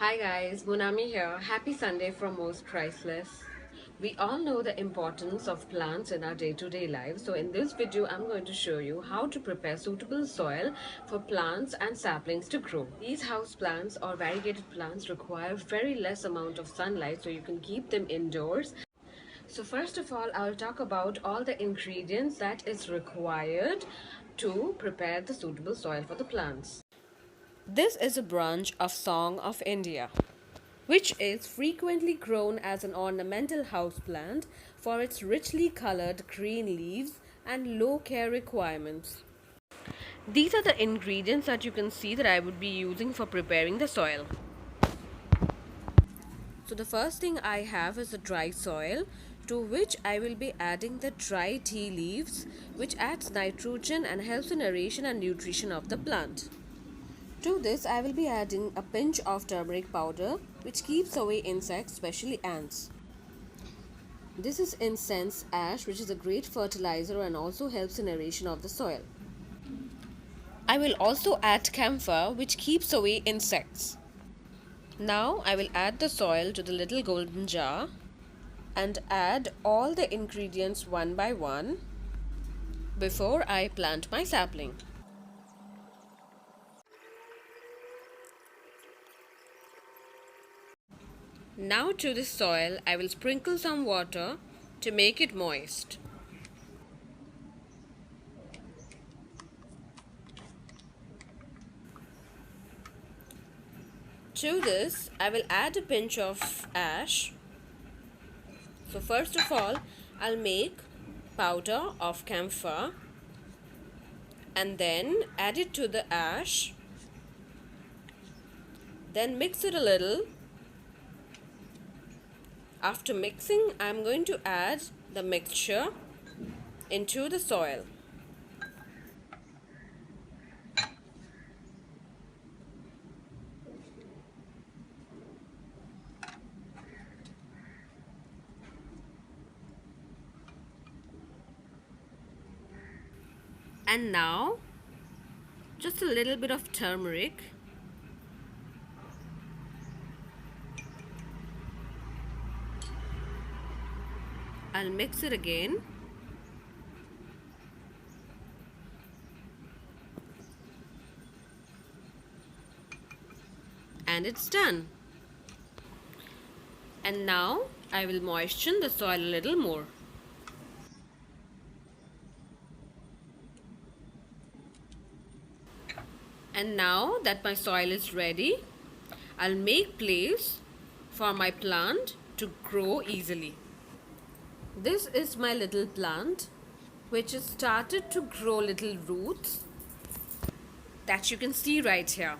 Hi guys, Munami here. Happy Sunday from Most Priceless. We all know the importance of plants in our day-to-day lives. So in this video, I'm going to show you how to prepare suitable soil for plants and saplings to grow. These house plants or variegated plants require very less amount of sunlight so you can keep them indoors. So first of all, I'll talk about all the ingredients that is required to prepare the suitable soil for the plants. This is a branch of Song of India, which is frequently grown as an ornamental houseplant for its richly colored green leaves and low care requirements. These are the ingredients that you can see that I would be using for preparing the soil. So the first thing I have is a dry soil, to which I will be adding the dry tea leaves, which adds nitrogen and helps in aeration and nutrition of the plant. To this, I will be adding a pinch of turmeric powder, which keeps away insects, especially ants. This is incense ash, which is a great fertilizer and also helps in aeration of the soil. I will also add camphor, which keeps away insects. Now I will add the soil to the little golden jar and add all the ingredients one by one before I plant my sapling. Now to the soil, I will sprinkle some water to make it moist. To this, I will add a pinch of ash. So first of all, I'll make powder of camphor and then add it to the ash. Then mix it a little. After mixing, I'm going to add the mixture into the soil. And now, just a little bit of turmeric. I'll mix it again. And it's done. And now I will moisten the soil a little more. And now that my soil is ready, I'll make place for my plant to grow easily. This is my little plant, which has started to grow little roots that you can see right here.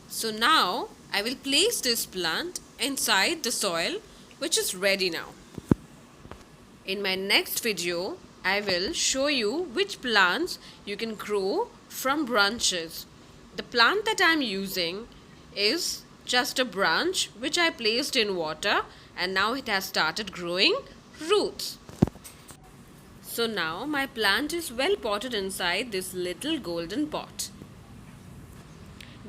So now I will place this plant inside the soil, which is ready now. In my next video, I will show you which plants you can grow from branches. The plant that I'm using is just a branch which I placed in water, and now it has started growing roots. So now my plant is well potted inside this little golden pot.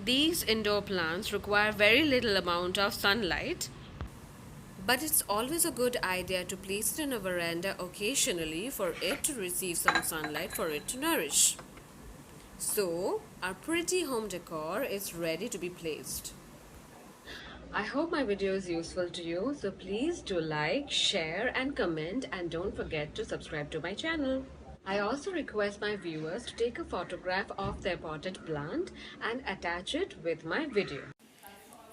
These indoor plants require very little amount of sunlight, but it's always a good idea to place it in a veranda occasionally for it to receive some sunlight for it to nourish. So our pretty home decor is ready to be placed. I hope my video is useful to you, so please do like, share and comment, and don't forget to subscribe to my channel. I also request my viewers to take a photograph of their potted plant and attach it with my video.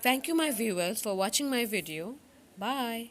Thank you my viewers for watching my video. Bye.